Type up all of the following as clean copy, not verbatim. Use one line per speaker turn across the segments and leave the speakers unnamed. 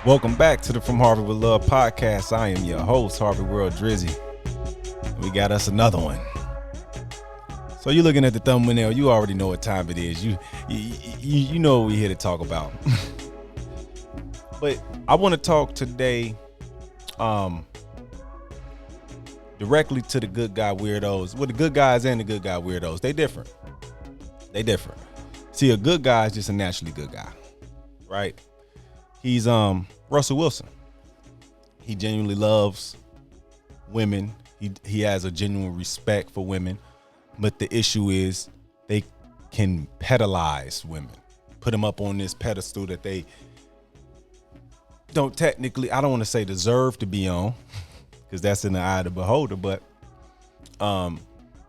Welcome back to the From Harvey with Love podcast. I am your host, Harvey World Drizzy. We got us another one. So you're looking at the thumbnail. You already know what time it is. You know what we're here to talk about. But I want to talk today directly to the good guy weirdos. Well, the good guys and the good guy weirdos. They different. See, a good guy is just a naturally good guy, right? He's Russell Wilson. He genuinely loves women. He has a genuine respect for women. But the issue is they can pedalize women, put them up on this pedestal that they don't technically, I don't want to say deserve to be on, because that's in the eye of the beholder, but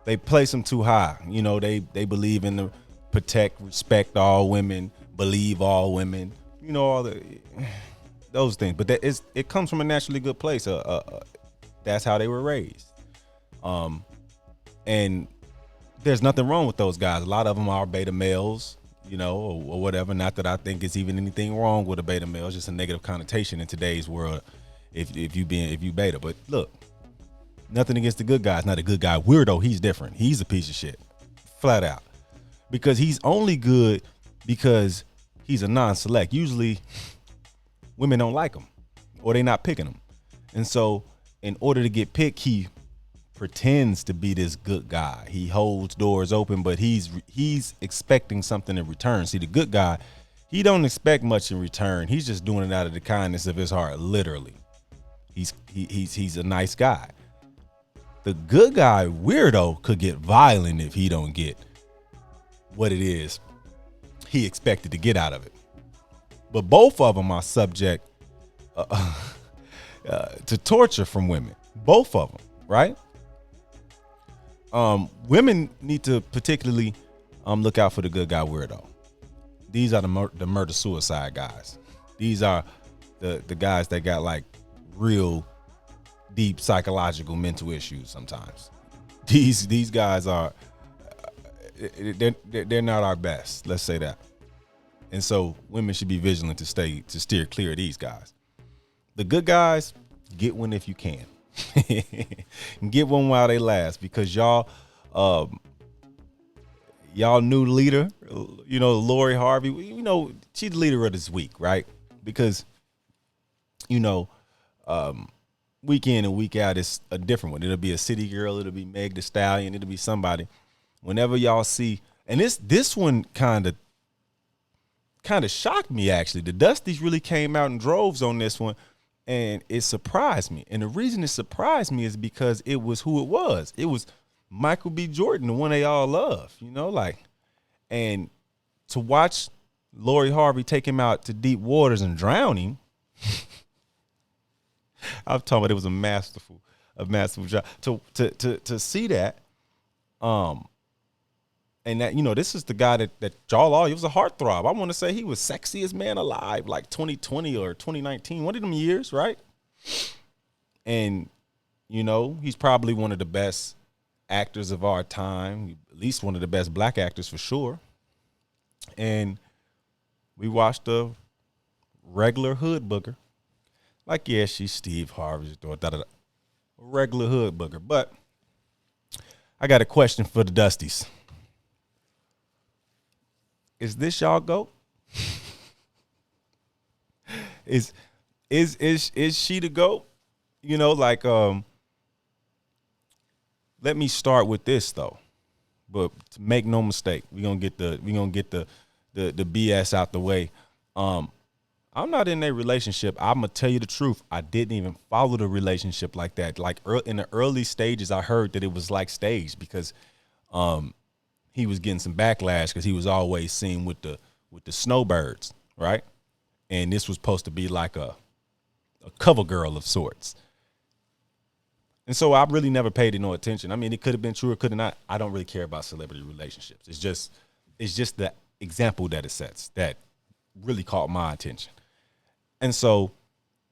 they place them too high. You know, they believe in the protect, respect all women, believe all women, you know, all those things. But it comes from a naturally good place. That's how they were raised. And there's nothing wrong with those guys. A lot of them are beta males, you know, or whatever. Not that I think it's even anything wrong with a beta male. It's just a negative connotation in today's world if you beta. But look, nothing against the good guys. Not a good guy weirdo. He's different. He's a piece of shit, flat out, because he's only good because he's a non-select. Usually, women don't like him, or they're not picking him, and so in order to get picked, he pretends to be this good guy. He holds doors open, but he's expecting something in return. See, the good guy, he don't expect much in return. He's just doing it out of the kindness of his heart. Literally, he's a nice guy. The good guy weirdo could get violent if he don't get what it is he expected to get out of it. But both of them are subject to torture from women. Both of them, right? Women need to particularly look out for the good guy weirdo. These are the murder suicide guys. These are the guys that got like real deep psychological mental issues sometimes. These guys are they're not our best, let's say that. And so women should be vigilant to steer clear of these guys. The good guys, get one if you can. Get one while they last, because y'all new leader, you know, LORI Harvey, you know, she's the leader of this week, right? Because, you know, week in and week out is a different one. It'll be a city girl, it'll be Meg the Stallion, it'll be somebody. Whenever y'all see, and this one kind of shocked me, actually. The Dusties really came out in droves on this one. And it surprised me. And the reason it surprised me is because it was who it was. It was Michael B. Jordan, the one they all love, you know, like, and to watch LORI Harvey take him out to deep waters and drown him. I'm talking about it was a masterful job to see that. And that, you know, this is the guy that y'all all, he was a heartthrob. I want to say he was sexiest man alive, like 2020 or 2019, one of them years, right? And, you know, he's probably one of the best actors of our time, at least one of the best black actors for sure. And we watched a regular hood booger. Like, yeah, she's Steve Harvey's daughter, a regular hood booger. But I got a question for the Dusties. Is this y'all GOAT? Is she the GOAT? You know, like, let me start with this though. But make no mistake, we're gonna get the BS out the way. I'm not in a relationship. I'm gonna tell you the truth. I didn't even follow the relationship like that. Like in the early stages, I heard that it was like staged because he was getting some backlash because he was always seen with the snowbirds, right? And this was supposed to be like a cover girl of sorts. And so I really never paid it no attention. I mean, it could have been true or could have not. I don't really care about celebrity relationships. It's just the example that it sets that really caught my attention. And so,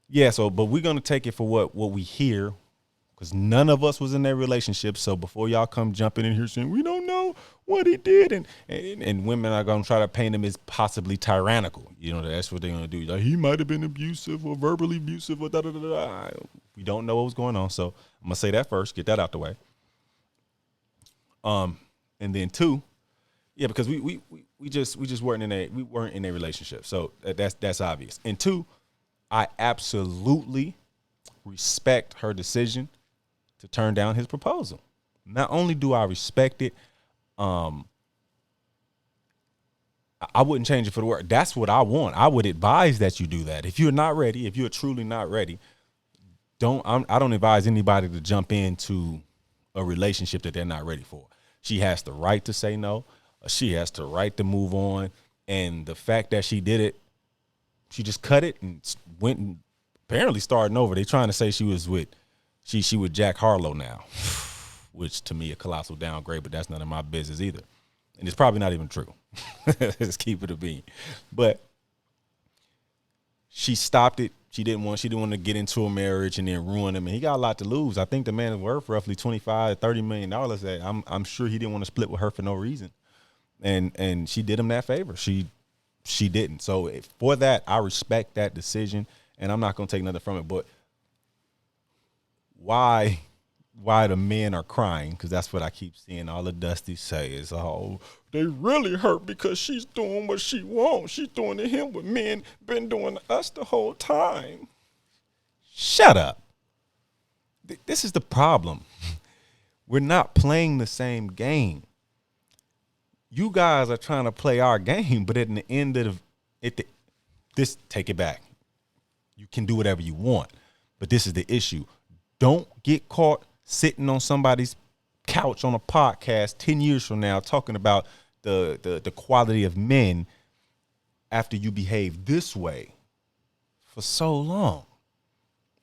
yeah, but we're going to take it for what we hear because none of us was in that relationship. So before y'all come jumping in here saying we don't know what he did, and women are gonna try to paint him as possibly tyrannical. You know, that's what they're gonna do. Like, he might have been abusive or verbally abusive or da da da da. We don't know what was going on, so I'm gonna say that first. Get that out the way. And then two, yeah, because we just weren't in a relationship, so that's obvious. And two, I absolutely respect her decision to turn down his proposal. Not only do I respect it, I wouldn't change it for the world. That's what I want. I would advise that you do that. If you're not ready, if you're truly not ready, I don't advise anybody to jump into a relationship that they're not ready for. She has the right to say no. She has the right to move on. And the fact that she did it, she just cut it and went and apparently starting over. They trying to say she was with Jack Harlow now, which to me a colossal downgrade, but that's none of my business either. And it's probably not even true. Let's keep it a bean. But she stopped it. She didn't want to get into a marriage and then ruin him. And he got a lot to lose. I think the man is worth roughly $25-30 million. That I'm sure he didn't want to split with her for no reason. And she did him that favor. She didn't. So for that, I respect that decision, and I'm not going to take nothing from it. But why the men are crying, because that's what I keep seeing all the Dusty say is, oh, they really hurt because she's doing what she wants. She's doing to him what men been doing to us the whole time. Shut up. This is the problem. We're not playing the same game. You guys are trying to play our game, but at the end of this, take it back. You can do whatever you want, but this is the issue. Don't get caught sitting on somebody's couch on a podcast 10 years from now talking about the quality of men after you behave this way for so long.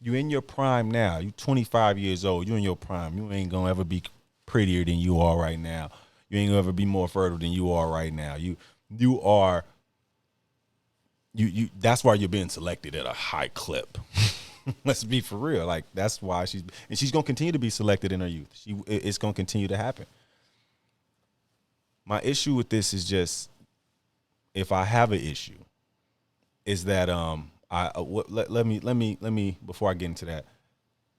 You're in your prime now. You're 25 years old. You're in your prime. You ain't gonna ever be prettier than you are right now. You ain't gonna ever be more fertile than you are right now. You that's why you're being selected at a high clip. Let's be for real. Like, that's why she's going to continue to be selected in her youth. It's going to continue to happen. My issue with this is just, if I have an issue, is that let me before I get into that,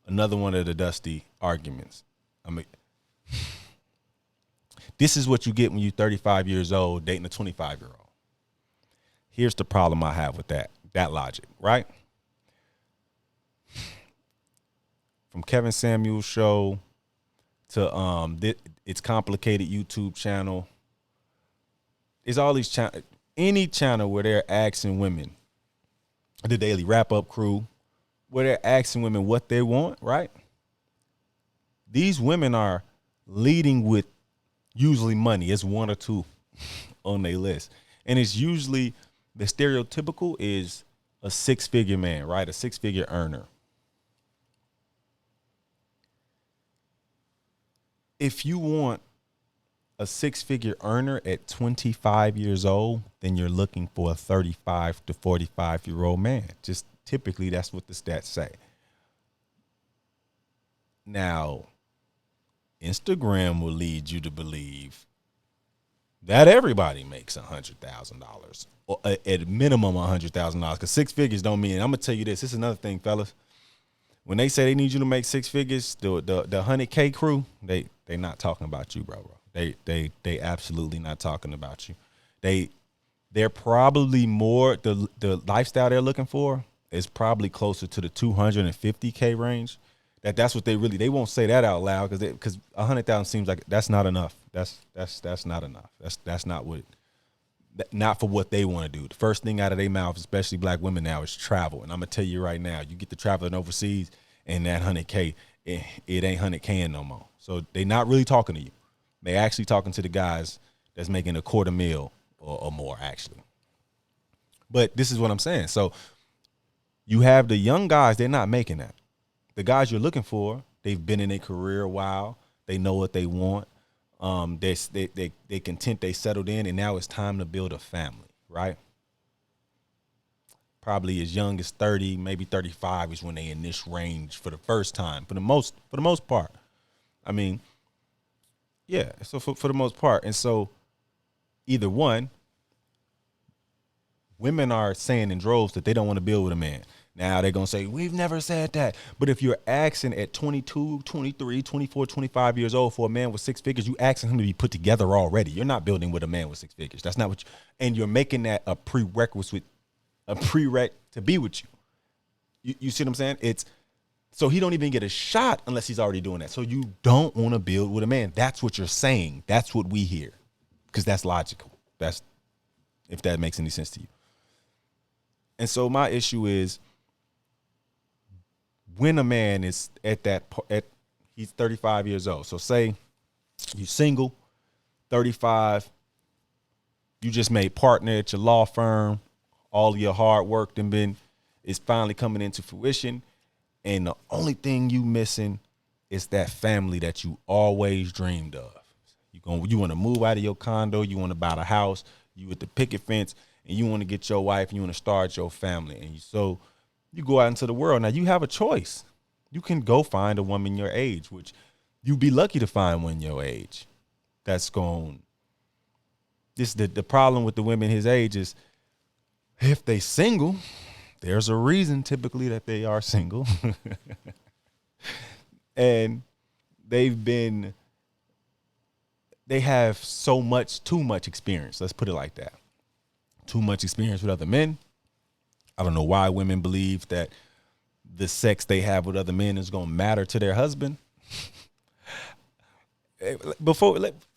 another one of the Dusty arguments. This is what you get when you're 35 years old dating a 25-year-old. Here's the problem I have with that logic, right? From Kevin Samuel's show to It's Complicated YouTube channel. It's all these any channel where they're asking women, the Daily Wrap-Up Crew, where they're asking women what they want, right? These women are leading with usually money. It's one or two on their list. And it's usually, the stereotypical is a six-figure man, right? A six-figure earner. If you want a six-figure earner at 25 years old, then you're looking for a 35 to 45-year-old man. Just typically, that's what the stats say. Now, Instagram will lead you to believe that everybody makes $100,000, or at minimum $100,000, because six figures don't mean. I'm gonna tell you this. This is another thing, fellas. When they say they need you to make six figures, the 100K crew, they not talking about you, bro. They absolutely not talking about you. They're probably more, the lifestyle they're looking for is probably closer to the 250K range. That's what they won't say that out loud, because 100,000 seems like that's not enough. That's not enough. That's not for what they want to do. The first thing out of their mouth, especially black women now, is travel. And I'm gonna tell you right now, you get to traveling overseas, and that 100K, it ain't 100K no more. So they not really talking to you. They actually talking to the guys that's making $250,000 or more, actually. But this is what I'm saying. So you have the young guys, they're not making that. The guys you're looking for, they've been in their career a while. They know what they want. They content, they settled in, and now it's time to build a family, right? probably as young as 30, maybe 35 is when they in this range for the first time. For the most part. I mean, yeah. So for the most part. And so either one, women are saying in droves that they don't want to build with a man. Now they're going to say, we've never said that. But if you're asking at 22, 23, 24, 25 years old for a man with six figures, you asking him to be put together already. You're not building with a man with six figures. That's not what and you're making that a prerequisite, to be with you. You see what I'm saying? So he don't even get a shot unless he's already doing that. So you don't want to build with a man. That's what you're saying. That's what we hear. Because that's logical. That's, if that makes any sense to you. And so my issue is, when a man is he's 35 years old. So say you're single, 35, you just made partner at your law firm, all of your hard work is finally coming into fruition. And the only thing you missing is that family that you always dreamed of. You want to move out of your condo, you want to buy the house, you with the picket fence, and you want to get your wife, and you want to start your family. And so you go out into the world. Now you have a choice. You can go find a woman your age, which you'd be lucky to find one your age. That's going. The problem with the women his age is, if they single, there's a reason typically that they are single. And they have too much experience. Let's put it like that. Too much experience with other men. I don't know why women believe that the sex they have with other men is going to matter to their husband.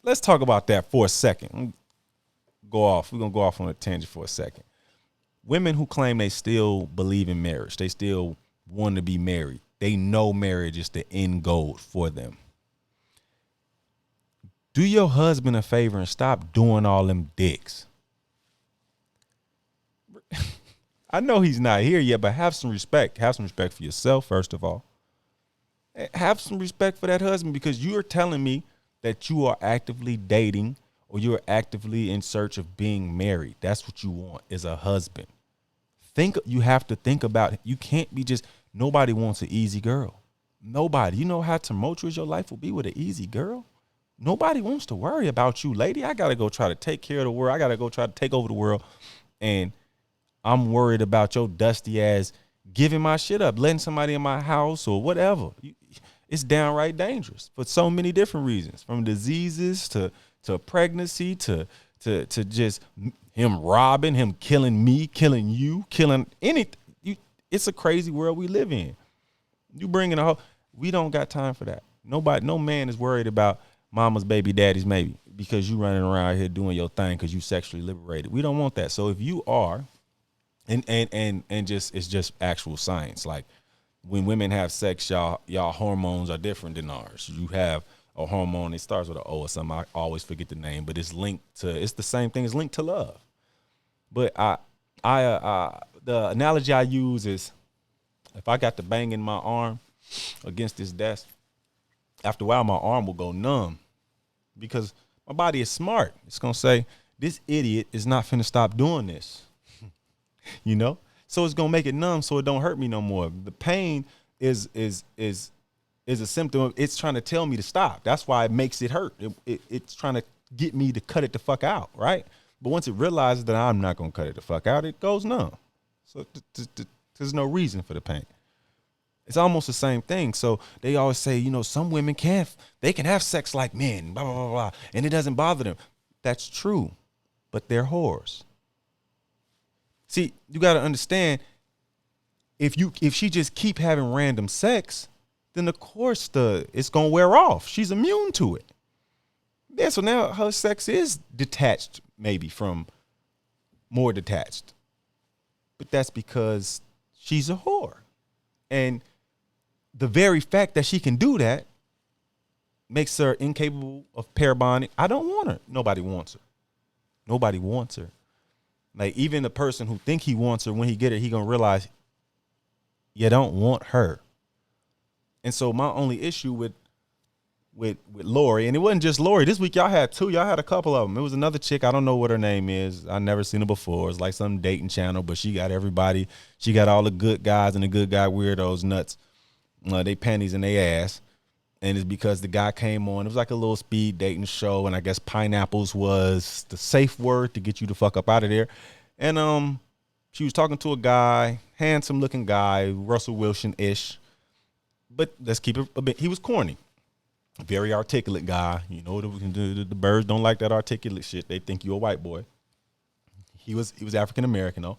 Let's talk about that for a second. We're going to go off on a tangent for a second. Women who claim they still believe in marriage, they still want to be married, they know marriage is the end goal for them. Do your husband a favor and stop doing all them dicks. I know he's not here yet, but have some respect. Have some respect for yourself, first of all. Have some respect for that husband, because you are telling me that you are actively dating or you're actively in search of being married. That's what you want, is a husband. You have to think about it. You can't be nobody wants an easy girl. Nobody. You know how tumultuous your life will be with an easy girl? Nobody wants to worry about you, lady. I got to go try to take care of the world. I got to go try to take over the world. And I'm worried about your dusty ass giving my shit up, letting somebody in my house or whatever. It's downright dangerous for so many different reasons, from diseases to pregnancy to just him robbing, him killing me, killing you, killing anything. It's a crazy world we live in. You bring in we don't got time for that. No man is worried about mama's baby, daddy's maybe, because you running around here doing your thing because you sexually liberated. We don't want that. So if you are, and just, it's just actual science. Like, when women have sex, y'all hormones are different than ours. You have a hormone, it starts with an O or something. I always forget the name, but it's the same thing. It's linked to love. But the analogy I use is, if I got to bang in my arm against this desk, after a while my arm will go numb, because my body is smart. It's gonna say, this idiot is not finna stop doing this. You know? So it's gonna make it numb so it don't hurt me no more. The pain is a symptom of, it's trying to tell me to stop. That's why it makes it hurt. It's trying to get me to cut it the fuck out, right? But once it realizes that I'm not gonna cut it the fuck out, it goes numb. So there's no reason for the pain. It's almost the same thing. So they always say, some women can have sex like men, blah, blah, blah, blah, and it doesn't bother them. That's true, but they're whores. See, you got to understand, if she just keep having random sex, then of course it's going to wear off. She's immune to it. Yeah, so now her sex is detached, maybe more detached. But that's because she's a whore. And the very fact that she can do that makes her incapable of pair bonding. I don't want her. Nobody wants her. Nobody wants her. Like, even the person who think he wants her, when he get her, he gonna realize you don't want her. And so my only issue with with Lori, and it wasn't just Lori. This week y'all had two. Y'all had a couple of them. It was another chick. I don't know what her name is. I never seen her before. It's like some dating channel, but she got everybody. She got all the good guys and the good guy weirdos nuts. They panties in their ass, and it's because the guy came on. It was like a little speed dating show, and I guess pineapples was the safe word to get you the fuck up out of there. And she was talking to a guy, handsome looking guy, Russell Wilson-ish, but let's keep it a bit. He was corny. Very articulate guy. You know, the birds don't like that articulate shit. They think you're a white boy. He was African American though.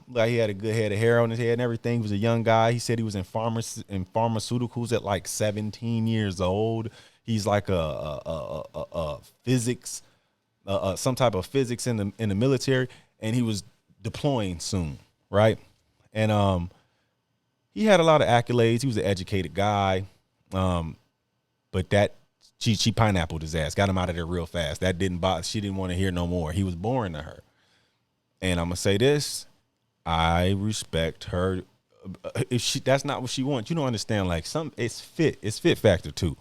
Like he had a good head of hair on his head and everything. He was a young guy. He said he was in pharmaceuticals at like 17 years old. He's like a physics, some type of physics in the military, and he was deploying soon, right? And he had a lot of accolades. He was an educated guy. But that she pineappled his ass, got him out of there real fast. That didn't bother. She didn't want to hear no more. He was boring to her. And I'm gonna say this: I respect her. If that's not what she wants, you don't understand. Like it's fit factor too.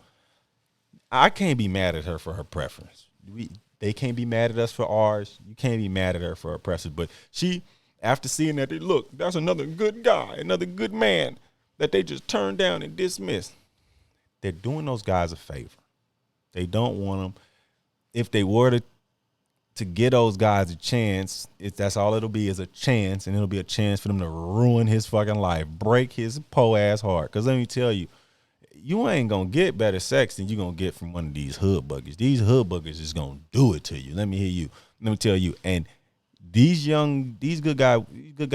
I can't be mad at her for her preference. They can't be mad at us for ours. You can't be mad at her for her preference. But she, after seeing that, look, that's another good guy, another good man that they just turned down and dismissed. They're doing those guys a favor. They don't want them. If they were to get those guys a chance, that's all it'll be is a chance, and it'll be a chance for them to ruin his fucking life, break his po-ass heart. Because let me tell you, you ain't going to get better sex than you're going to get from one of these hood buggers. These hood buggers is going to do it to you. Let me hear you. Let me tell you. And these good guys and good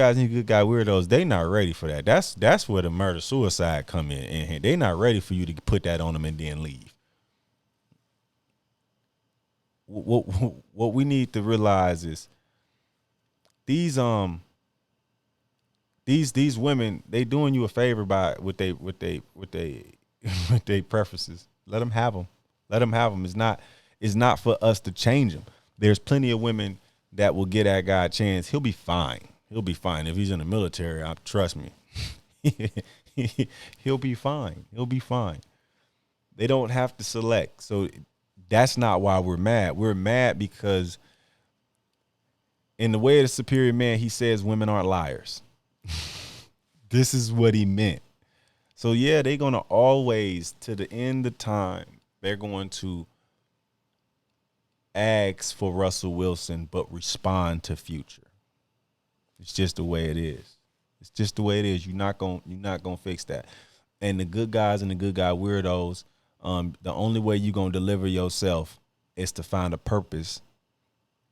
guy weirdos, they not ready for that. That's where the murder suicide come in. And they not ready for you to put that on them and then leave. What we need to realize is these women, they doing you a favor by with they preferences. Let them have them. Let them have them. It's not for us to change them. There's plenty of women that will get that guy a chance. He'll be fine. He'll be fine. If he's in the military, trust me, he'll be fine. He'll be fine. They don't have to select. So that's not why we're mad. We're mad because in the way of the superior man, he says women aren't liars. This is what he meant. So yeah, they're going to always, to the end of time, they're going to ask for Russell Wilson, but respond to Future. It's just the way it is. It's just the way it is. You're not gonna fix that. And the good guys and the good guy weirdos, the only way you're gonna deliver yourself is to find a purpose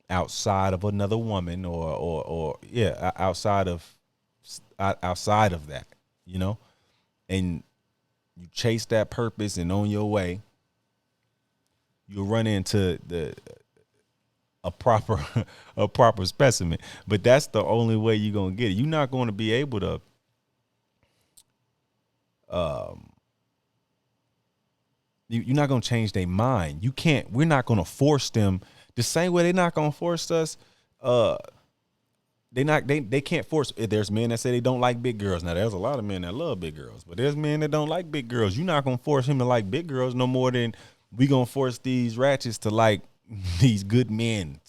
outside of another woman, or outside of that, you know. And you chase that purpose, and on your way, you'll run into a proper specimen. But that's the only way you're gonna get it. You're not going to be able to you're not gonna change their mind. We're not gonna force them the same way they're not gonna force us. They can't force. There's men that say they don't like big girls. Now there's a lot of men that love big girls, but there's men that don't like big girls. You're not gonna force him to like big girls no more than we gonna force these ratchets to like these good men,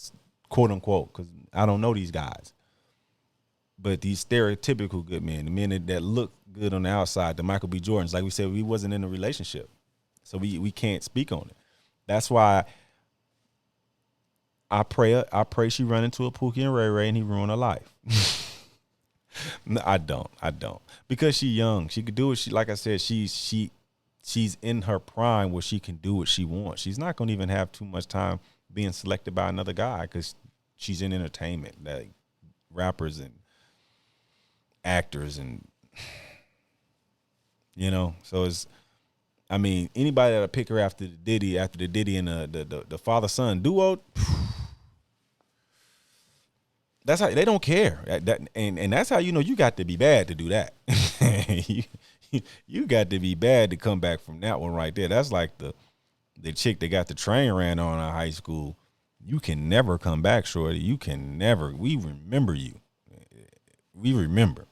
quote unquote, because I don't know these guys. But these stereotypical good men, the men that look good on the outside, the Michael B. Jordans, like we said, we wasn't in a relationship, so we can't speak on it. That's why I pray she run into a Pookie and Ray Ray and he ruin her life. No, I don't, because she young. She could do what like I said, she's in her prime where she can do what she wants. She's not going to even have too much time being selected by another guy because she's in entertainment, like rappers and actors, and you know. So anybody that'll pick her after the Diddy and the father son duo. That's how they don't care. And that's how you know you got to be bad to do that. You got to be bad to come back from that one right there. That's like the chick that got the train ran on in high school. You can never come back, shorty. You can never. We remember you. We remember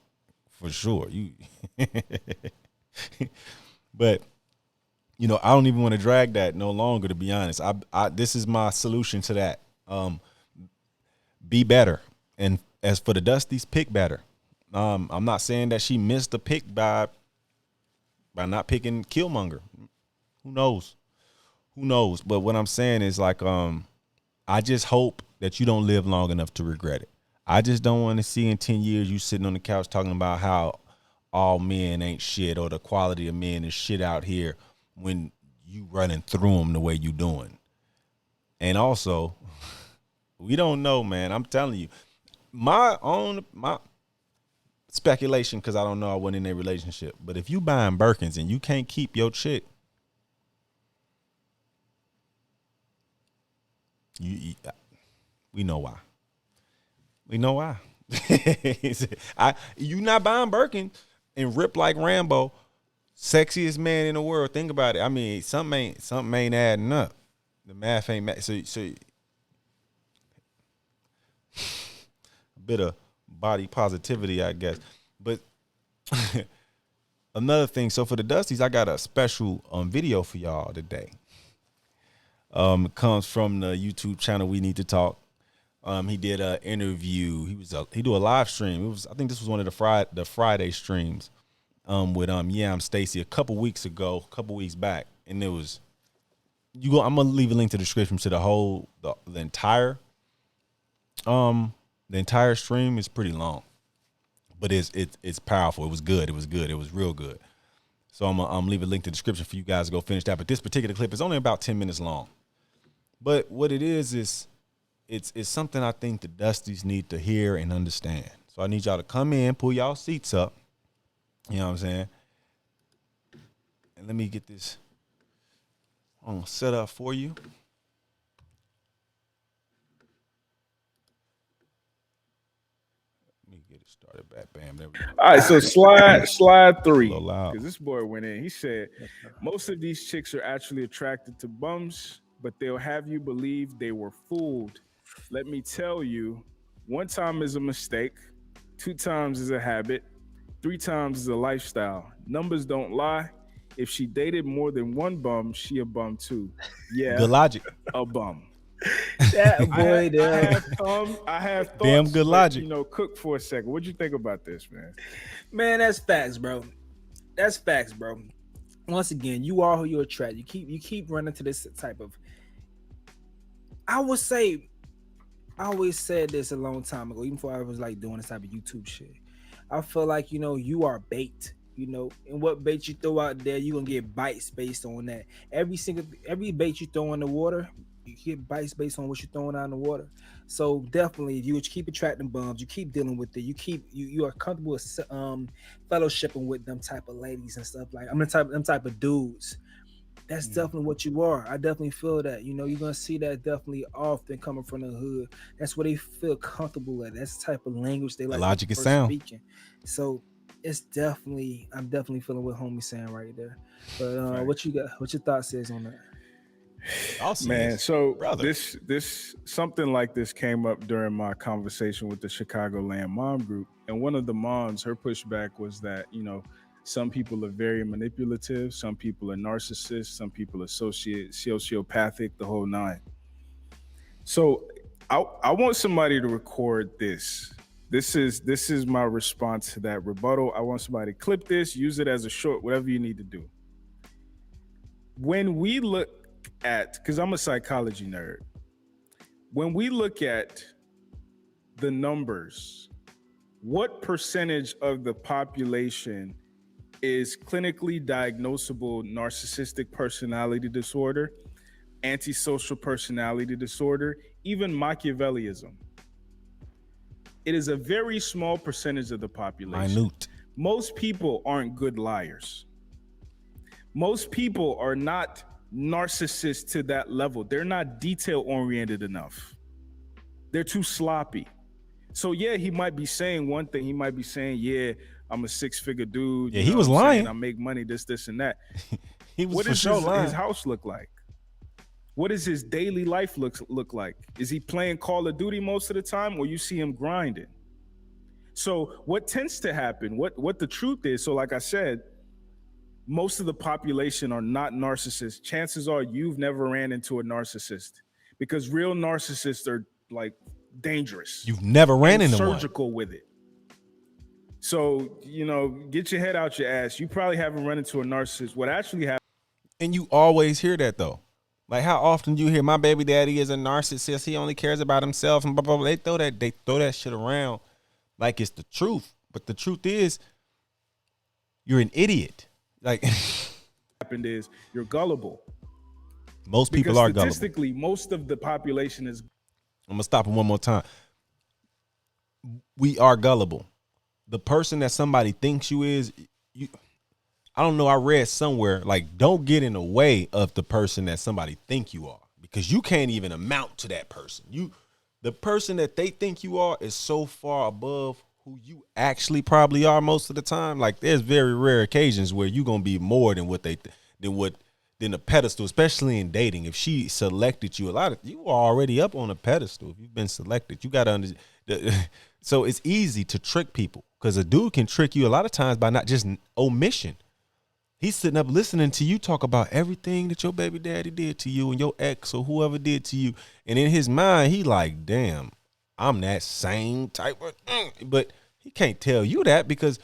for sure. You. But I don't even want to drag that no longer, to be honest. This is my solution to that. Be better. And as for the Dusties, pick better. I'm not saying that she missed a pick by not picking Killmonger. Who knows? Who knows? But what I'm saying is like, I just hope that you don't live long enough to regret it. I just don't want to see in 10 years you sitting on the couch talking about how all men ain't shit or the quality of men is shit out here when you running through them the way you doing. And also, we don't know, man. I'm telling you, my speculation, because I don't know, I wasn't in a relationship. But if you buying Birkins and you can't keep your chick, we know why. We know why. You not buying Birkin and rip like Rambo, sexiest man in the world. Think about it. I mean, something ain't adding up. The math ain't so a bit of body positivity, I guess. But another thing, so for the Dusties, I got a special video for y'all today. It comes from the YouTube channel We Need to Talk. He did an interview. He do a live stream. I think this was one of the Friday streams with I'm Stacy a couple weeks back, and it was I'm gonna leave a link to the description to the entire stream. Is pretty long, but it's powerful. It was good. It was real good. So I'm leave a link to the description for you guys to go finish that. But this particular clip is only about 10 minutes long. But what it is it's something I think the Dusties need to hear and understand. So I need y'all to come in, pull y'all seats up. You know what I'm saying? And let me get this set up for you. Let me get it started back. Bam, there we go.
All right, so slide 3. Because this boy went in. He said, most of these chicks are actually attracted to bums, but they'll have you believe they were fooled. Let me tell you, 1 time is a mistake, 2 times is a habit, 3 times is a lifestyle. Numbers don't lie. If she dated more than 1 bum, she a bum too. Yeah,
good logic.
A bum.
That boy,
I have thoughts.
Damn good logic.
Cook for a second. What'd you think about this, man?
Man, that's facts, bro. That's facts, bro. Once again, you are who you attract. You keep running to this type of. I would say. I always said this a long time ago, even before I was like doing this type of YouTube shit. I feel like, you are bait, and what bait you throw out there, you're going to get bites based on that. Every bait you throw in the water, you get bites based on what you're throwing out in the water. So definitely, if you keep attracting bums, you keep dealing with it, you are comfortable with fellowshipping with them type of ladies and stuff like, them type of dudes. That's definitely what you are. I definitely feel that. You're going to see that definitely often coming from the hood. That's where they feel comfortable at. That's the type of language they like.
The logic is sound.
Speaking. So I'm definitely feeling what homie's saying right there. But right. What you got? What your thoughts is on that?
Awesome. Man, so this something like this came up during my conversation with the Chicagoland mom group. And one of the moms, her pushback was that, some people are very manipulative. Some people are narcissists. Some people are sociopathic, the whole 9. So I want somebody to record this. This is my response to that rebuttal. I want somebody to clip this, use it as a short, whatever you need to do. When we look at, because I'm a psychology nerd, when we look at the numbers, what percentage of the population is clinically diagnosable narcissistic personality disorder, antisocial personality disorder, even Machiavellism? It is a very small percentage of the population.
Minute.
Most people aren't good liars. Most people are not narcissists to that level. They're not detail-oriented enough. They're too sloppy. So yeah, he might be saying one thing. He might be saying, yeah, I'm a 6-figure dude.
Yeah, he was lying.
I make money, this, and that.
He was
what
for
does
sure lying.
His house look like? What does his daily life look like? Is he playing Call of Duty most of the time, or you see him grinding? So what tends to happen, what the truth is, so like I said, most of the population are not narcissists, chances are you've never ran into a narcissist, because real narcissists are like dangerous.
You've never ran into
surgical with it. So, you know, get your head out your ass. You probably haven't run into a narcissist. What actually happened?
And you always hear that though. Like, how often do you hear my baby daddy is a narcissist? He only cares about himself and blah, blah, blah. They throw that shit around like it's the truth. But the truth is, you're an idiot. Like,
happened is you're gullible.
Most people are gullible.
Statistically, most of the population is.
I'm gonna stop it one more time. We are gullible. The person that somebody thinks you is, I don't know. I read somewhere, like, don't get in the way of the person that somebody think you are, because you can't even amount to that person. The person that they think you are is so far above who you actually probably are most of the time. Like, there's very rare occasions where you're gonna be more than what than a pedestal, especially in dating. If she selected you, you are already up on a pedestal. If you've been selected, you gotta understand. So it's easy to trick people, because a dude can trick you a lot of times by not just omission. He's sitting up listening to you talk about everything that your baby daddy did to you and your ex or whoever did to you. And in his mind, he like, damn, I'm that same type of thing. But he can't tell you that, because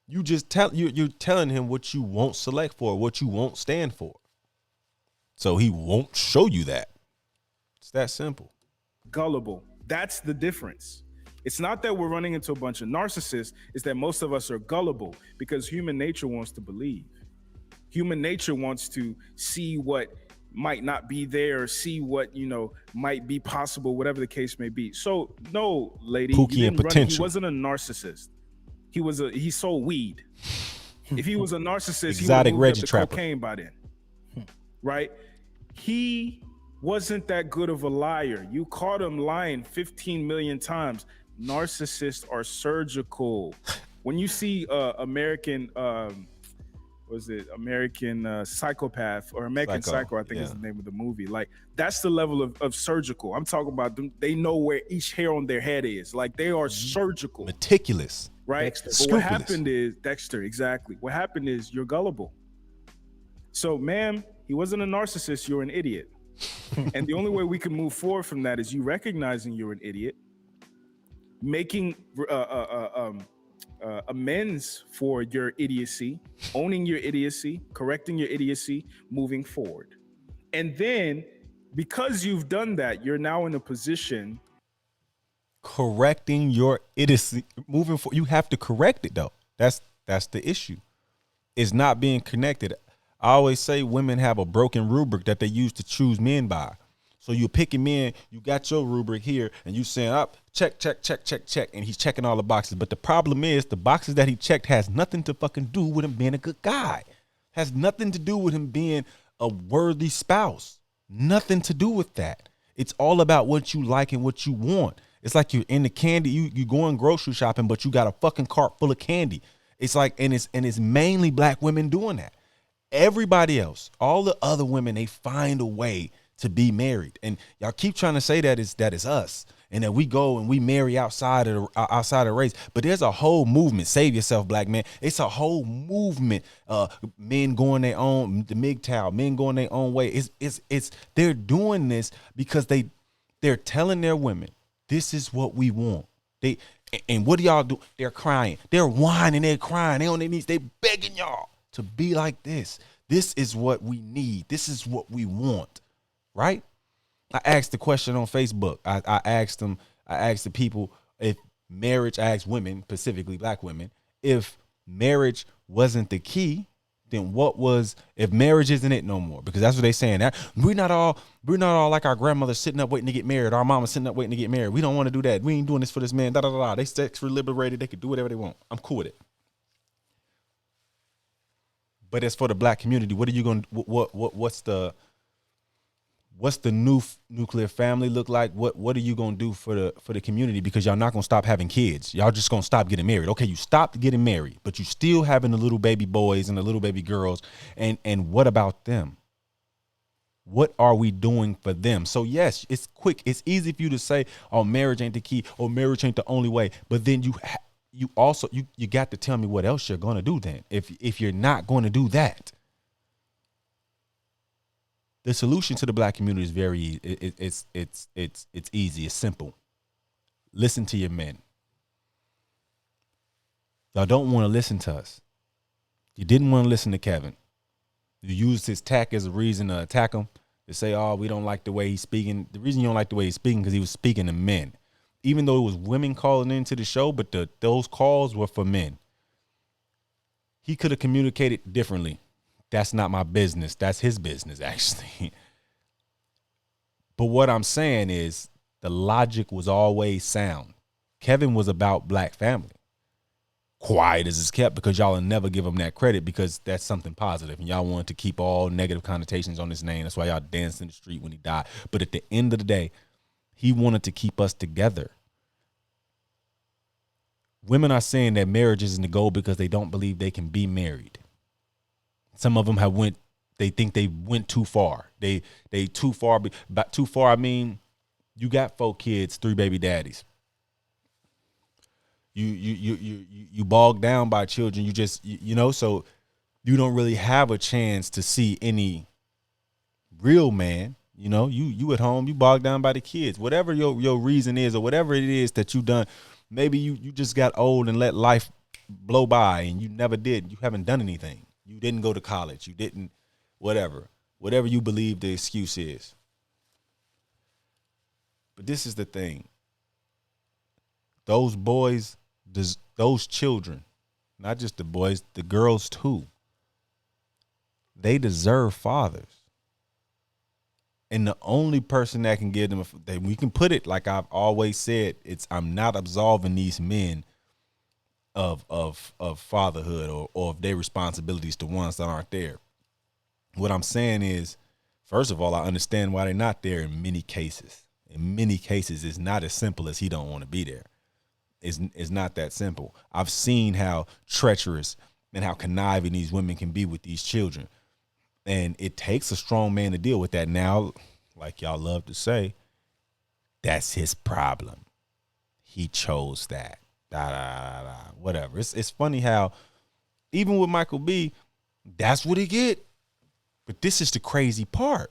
you just you're telling him what you won't select for, what you won't stand for. So he won't show you that. It's that simple.
Gullible. That's the difference. It's not that we're running into a bunch of narcissists. It's that most of us are gullible, because human nature wants to believe. Human nature wants to see what might not be there, see what, you know, might be possible, whatever the case may be. So no, lady,
Pookie and potential.
He wasn't a narcissist. He sold weed. If he was a narcissist,
exotic
he would have moved
Reggie
up to cocaine by then. Right? He wasn't that good of a liar. You caught him lying 15 million times. Narcissists are surgical. When you see American Psychopath or American Psycho, I think is the name of the movie. Like, that's the level of surgical. I'm talking about them. They know where each hair on their head is. Like, they are surgical.
Meticulous.
Right? But what happened is, Dexter, exactly. What happened is you're gullible. So, ma'am, he wasn't a narcissist. You're an idiot. And the only way we can move forward from that is you recognizing you're an idiot, making amends for your idiocy, owning your idiocy, correcting your idiocy, moving forward. And then, because you've done that, you're now in a position.
Correcting your idiocy, moving forward. You have to correct it, though. That's the issue. It's not being connected. I always say women have a broken rubric that they use to choose men by. So you're picking men, you got your rubric here, and you saying, up, check, check, check, check, check, and he's checking all the boxes. But the problem is, the boxes that he checked has nothing to fucking do with him being a good guy. Has nothing to do with him being a worthy spouse. Nothing to do with that. It's all about what you like and what you want. It's like you're in the candy, you going grocery shopping, but you got a fucking cart full of candy. It's like, and it's mainly black women doing that. Everybody else, all the other women, they find a way to be married, and y'all keep trying to say that is us, and that we go and we marry outside of race. But there's a whole movement. Save yourself, black man. It's a whole movement. Men going their own, the MGTOW, men going their own way. It's they're doing this because they're telling their women, this is what we want. And what do y'all do? They're crying, they're whining, they're crying, they on their knees, they begging y'all to be like this. This is what we need. This is what we want. Right? I asked the question on Facebook. I asked the people if marriage, I asked women, specifically black women, if marriage wasn't the key, then what was, if marriage isn't it no more? Because that's what they're saying. That we're not all like our grandmother sitting up waiting to get married, our mama sitting up waiting to get married. We don't want to do that. We ain't doing this for this man. Da da da. They sexually liberated. They could do whatever they want. I'm cool with it. But as for the black community, what are you going to, what's the new nuclear family look like? What are you going to do for the community? Because y'all not going to stop having kids. Y'all just going to stop getting married. Okay, you stopped getting married, but you still having the little baby boys and the little baby girls. And what about them? What are we doing for them? So yes, it's quick. It's easy for you to say, oh, marriage ain't the key, or marriage ain't the only way. But then you also got to tell me what else you're going to do then. If you're not going to do that, The solution to the black community is very it's easy. It's simple. Listen to your men. Y'all don't want to listen to us. You didn't want to listen to Kevin. You used his tack as a reason to attack him, to say, oh, we don't like the way he's speaking. The reason you don't like the way he's speaking because he was speaking to men. Even though it was women calling into the show, but those calls were for men. He could have communicated differently. That's not my business. That's his business, actually. But what I'm saying is the logic was always sound. Kevin was about black family. Quiet as it's kept because y'all will never give him that credit because that's something positive. And y'all wanted to keep all negative connotations on his name. That's why y'all danced in the street when he died. But at the end of the day, he wanted to keep us together. Women are saying that marriage isn't the goal because they don't believe they can be married. Some of them they think they went too far. They too far. But too far, I mean, you got 4 kids, 3 baby daddies. You bogged down by children. You just, so you don't really have a chance to see any real man. You at home, you bogged down by the kids. Whatever your reason is or whatever it is that you done, maybe you just got old and let life blow by and you never did. You haven't done anything. You didn't go to college. You didn't, whatever you believe the excuse is. But this is the thing. Those boys, those children, not just the boys, the girls too, they deserve fathers. And the only person that can give them, we can put it like I've always said, I'm not absolving these men of fatherhood or of their responsibilities to ones that aren't there. What I'm saying is, first of all, I understand why they're not there in many cases. In many cases, it's not as simple as he don't want to be there. It's not that simple. I've seen how treacherous and how conniving these women can be with these children. And it takes a strong man to deal with that. Now, like y'all love to say, that's his problem. He chose that. Whatever. It's funny how even with Michael B, that's what he get. But this is the crazy part.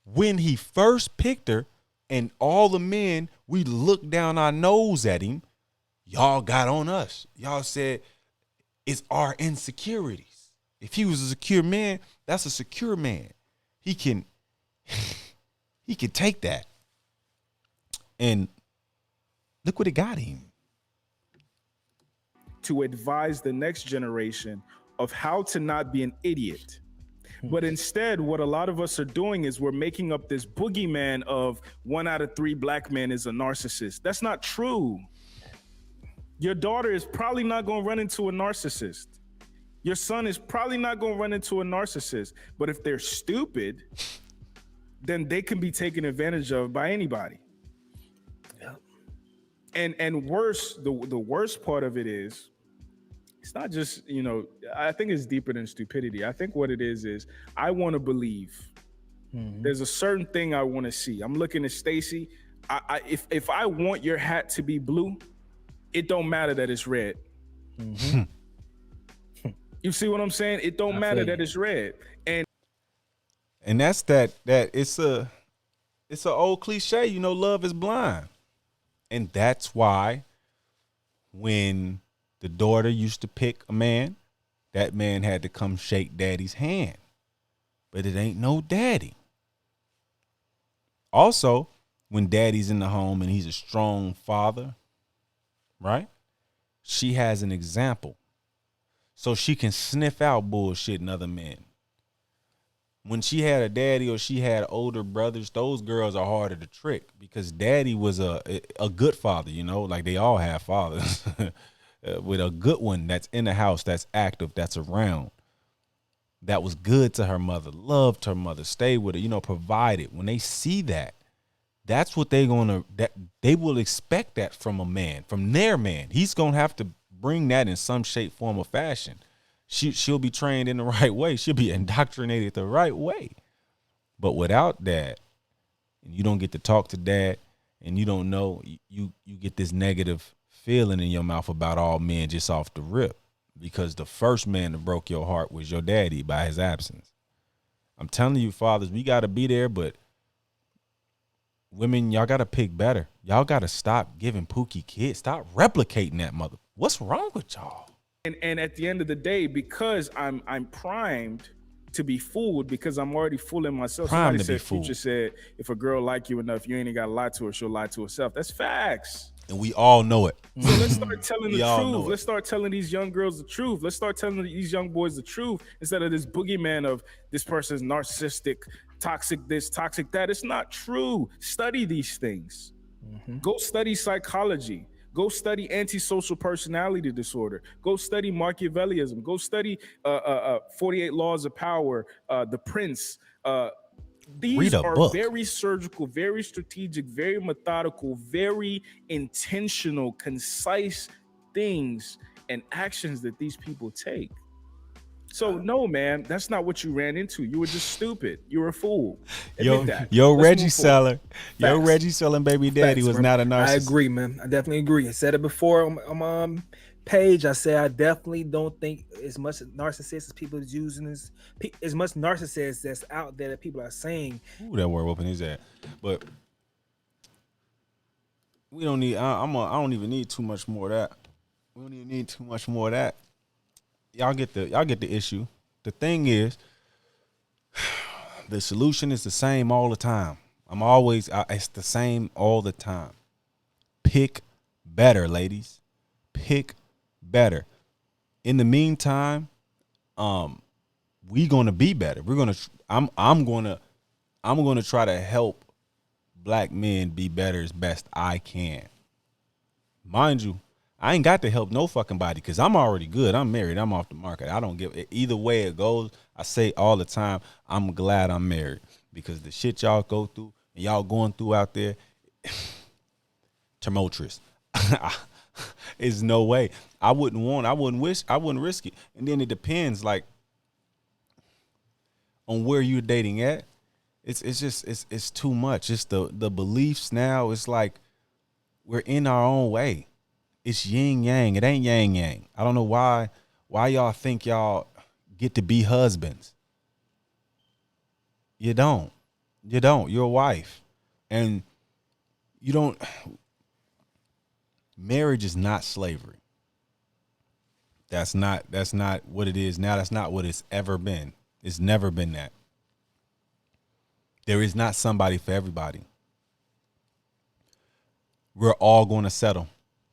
When he first picked her and all the men, we looked down our nose at him, y'all got on us. Y'all said, it's our insecurities. If he was a secure man, that's a secure man. He can take that. And look what it got him.
To advise the next generation of how to not be an idiot. But instead, what a lot of us are doing is we're making up this boogeyman of 1 out of 3 black men is a narcissist. That's not true. Your daughter is probably not going to run into a narcissist. Your son is probably not going to run into a narcissist. But if they're stupid, then they can be taken advantage of by anybody. Yeah. And worse, the worst part of it is, it's not just, I think it's deeper than stupidity. I think what it is I want to believe. Mm-hmm. There's a certain thing I want to see. I'm looking at Stacy. If I want your hat to be blue, it don't matter that it's red. Mm-hmm. You see what I'm saying? It don't matter that it's red.
And that's that it's an old cliche, love is blind. And that's why when the daughter used to pick a man, that man had to come shake daddy's hand. But it ain't no daddy. Also, when daddy's in the home and he's a strong father, right? She has an example. So she can sniff out bullshit in other men. When she had a daddy or she had older brothers, those girls are harder to trick because daddy was a good father, like they all have fathers. With a good one that's in the house, that's active, that's around, that was good to her mother, loved her mother, stayed with her, provided. When they see that, that's what they will expect that from a man, from their man. He's going to have to bring that in some shape, form, or fashion. She'll be trained in the right way. She'll be indoctrinated the right way. But without that, and you don't get to talk to dad, and you don't know, you get this negative feeling in your mouth about all men just off the rip, because the first man that broke your heart was your daddy by his absence. I'm telling you, fathers, we got to be there, but women, y'all got to pick better. Y'all got to stop giving Pookie kids. Stop replicating that mother. What's wrong with y'all?
And at the end of the day, because I'm primed to be fooled, because I'm already fooling myself.
Primed
Somebody
to be
said,
fooled.
Future said, if a girl like you enough, you ain't got to lie to her. She'll lie to herself. That's facts.
And we all know it.
So let's start telling the truth.
It.
Let's start telling these young girls the truth. Let's start telling these young boys the truth instead of this boogeyman of this person's narcissistic, toxic this, toxic that. It's not true. Study these things. Go study psychology. Go study antisocial personality disorder. Go study Machiavellism. Go study 48 Laws of Power, The Prince. These are very surgical, very strategic, very methodical, very intentional, concise things and actions that these people take. So no, man, that's not what you ran into. You were just stupid. You were a fool.
Yo, Reggie Seller, Reggie Selling baby daddy was not a narcissist.
I agree, man. I definitely agree. I said it before on page. I said I definitely don't think as much narcissists as people is using as much narcissists that's out there that people are saying.
Ooh, that word whooping his ass. But we don't need. I don't even need too much more of that. We don't even need too much more of that. Y'all get the issue. The thing is, the solution is the same all the time. It's the same all the time. Pick better, ladies. Pick better. In the meantime, we gonna be better. I'm gonna try to help black men be better as best I can. Mind you, I ain't got to help no fucking body because I'm already good. I'm married. I'm off the market. I don't give either way it goes. I say all the time, I'm glad I'm married because the shit y'all go through and y'all going through out there, tumultuous. There's no way. I wouldn't risk it. And then it depends like on where you're dating at. It's too much. It's the beliefs now. It's like we're in our own way. It's yin yang. It ain't yang yang. I don't know why y'all think y'all get to be husbands. You don't. You're a wife. And you don't. Marriage is not slavery. That's not what it is now. That's not what it's ever been. It's never been that. There is not somebody for everybody. We're all going to settle.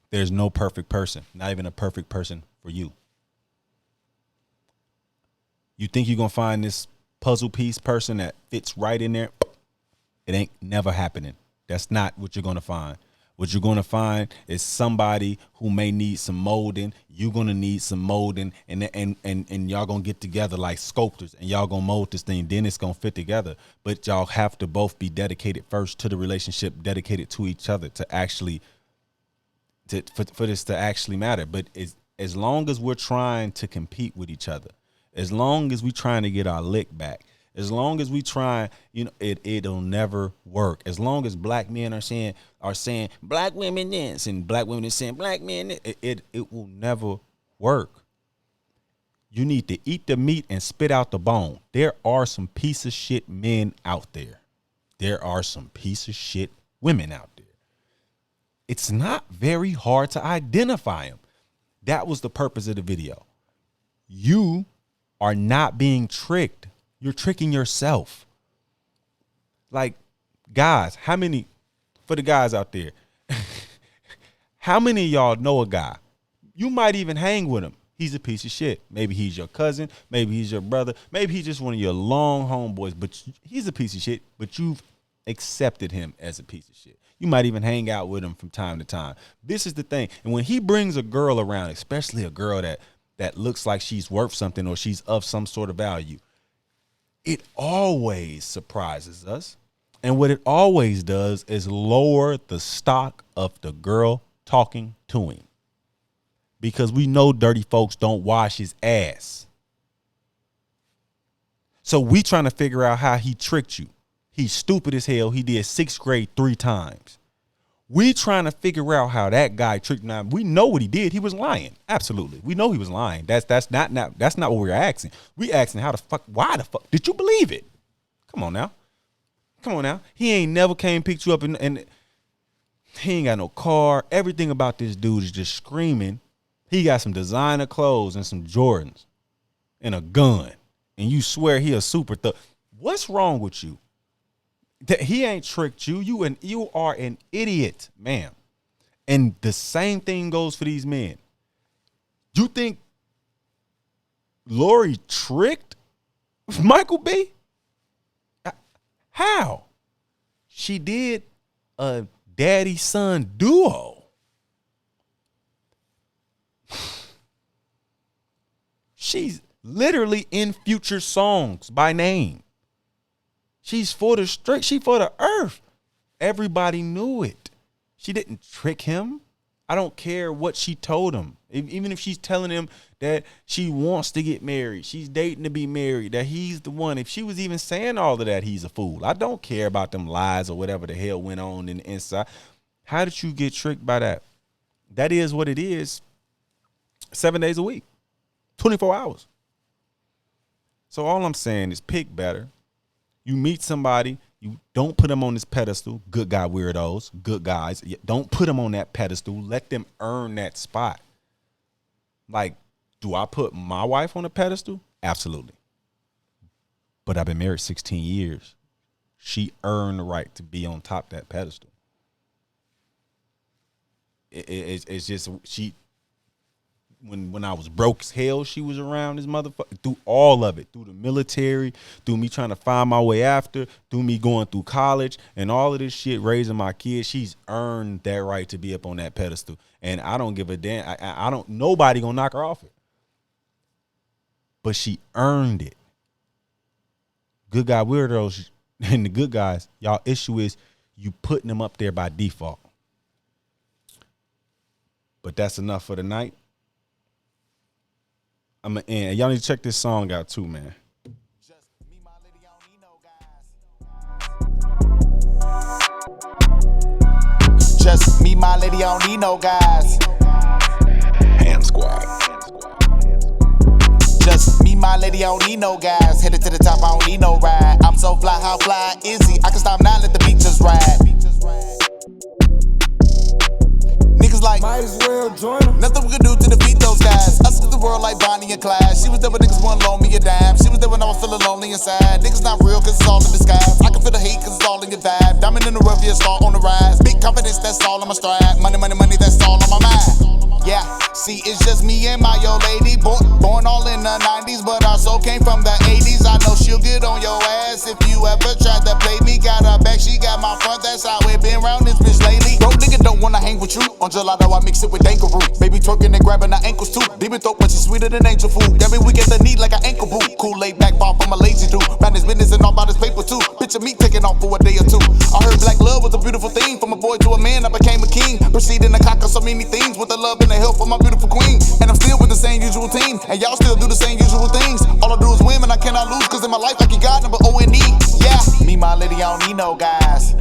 There's no perfect person, not even a perfect person for you. You think you're going to find this puzzle piece person that fits right in there? It ain't never happening. That's not what you're going to find. What you're going to find is somebody who may need some molding. You're going to need some molding, and y'all going to get together like sculptors, and y'all going to mold this thing. Then it's going to fit together. But y'all have to both be dedicated first to the relationship, dedicated to each other to actually for this to actually matter. But as long as we're trying to compete with each other, as long as we're trying to get our lick back, as long as we try, it'll never work. As long as black men are saying black women this and black women are saying black men this, it will never work. You need to eat the meat and spit out the bone. There are some piece of shit men out there. There are some piece of shit women out there. It's not very hard to identify them. That was the purpose of the video. You are not being tricked. You're tricking yourself. Like, guys, for the guys out there, how many of y'all know a guy? You might even hang with him. He's a piece of shit. Maybe he's your cousin. Maybe he's your brother. Maybe he's just one of your long homeboys, but he's a piece of shit, but you've accepted him as a piece of shit. You might even hang out with him from time to time. This is the thing. And when he brings a girl around, especially a girl that looks like she's worth something or she's of some sort of value, it always surprises us. And what it always does is lower the stock of the girl talking to him. Because we know dirty folks don't wash his ass. So we trying to figure out how he tricked you. He's stupid as hell. He did 6th grade 3 times. We trying to figure out how that guy tricked. Now we know what he did. He was lying. Absolutely, we know he was lying. That's not what we're asking. We asking why the fuck did you believe it? Come on now. Come on now. He ain't never came picked you up and he ain't got no car. Everything about this dude is just screaming. He got some designer clothes and some Jordans and a gun. And you swear he a super thug. What's wrong with you? That he ain't tricked you. You are an idiot, ma'am. And the same thing goes for these men. You think Lori tricked Michael B? How? She did a daddy-son duo. She's literally in Future songs by name. She's for the street. She for the earth. Everybody knew it. She didn't trick him. I don't care what she told him. Even if she's telling him that she wants to get married, she's dating to be married, that he's the one. If she was even saying all of that, he's a fool. I don't care about them lies or whatever the hell went on in the inside. How did you get tricked by that? That is what it is. 7 days a week, 24 hours. So all I'm saying is pick better. You meet somebody, you don't put them on this pedestal. Good guy weirdos, good guys. Don't put them on that pedestal. Let them earn that spot. Like, do I put my wife on a pedestal? Absolutely. But I've been married 16 years. She earned the right to be on top of that pedestal. It's just she. When I was broke as hell, she was around this motherfucker through all of it, through the military, through me trying to find my way after, through me going through college and all of this shit, raising my kids. She's earned that right to be up on that pedestal. And I don't give a damn. I don't, nobody gonna knock her off it. But she earned it. Good guy weirdos and the good guys, y'all issue is you putting them up there by default. But that's enough for tonight. I'm gonna end. Y'all need to check this song out too, man.
Just me, my lady, I don't need no guys.
Ham Squad.
Just me, my lady, I don't need no guys. Headed to the top, I don't need no ride. I'm so fly, how fly is he? I can stop now, let the beat just ride. Niggas like,
might as well join them.
Nothing we can do to defeat those guys. Us to the world like Bonnie and Clyde. She was there when niggas wouldn't loan me a dime. She was there when I was feeling lonely inside. Niggas not real cause it's all in disguise. I can feel the hate cause it's all in your vibe. Diamond in the rough, yeah, star on the rise. Big confidence, that's all on my stride. Money, money, money, that's all on my mind. Yeah, see, it's just me and my yo lady. Born all in the 90s, but our soul came from the 80s. I know she'll get on your ass if you ever tried to play me. Got her back, she got my front, that's how it been round this bitch lately. Bro, nigga don't wanna hang with you. On gelato, I mix it with dankaroo. Baby twerking and grabbing her ankles too. Demon throat, but she's sweeter than angel food. Got me weak at the knee like an ankle boot. Cool laid back, far from a lazy dude. Round his business and all about his paper too. Picture me taking off for a day or two. I heard black love was a beautiful thing. From a boy to a man, I became a king. Proceeding to conquer so many things with the love and the help of my beautiful queen. And I'm still with the same usual team. And y'all still do the same usual things. All I do is win and I cannot lose. Cause in my life I keep God number O-N-E. Yeah, me, my lady, I don't need no guys.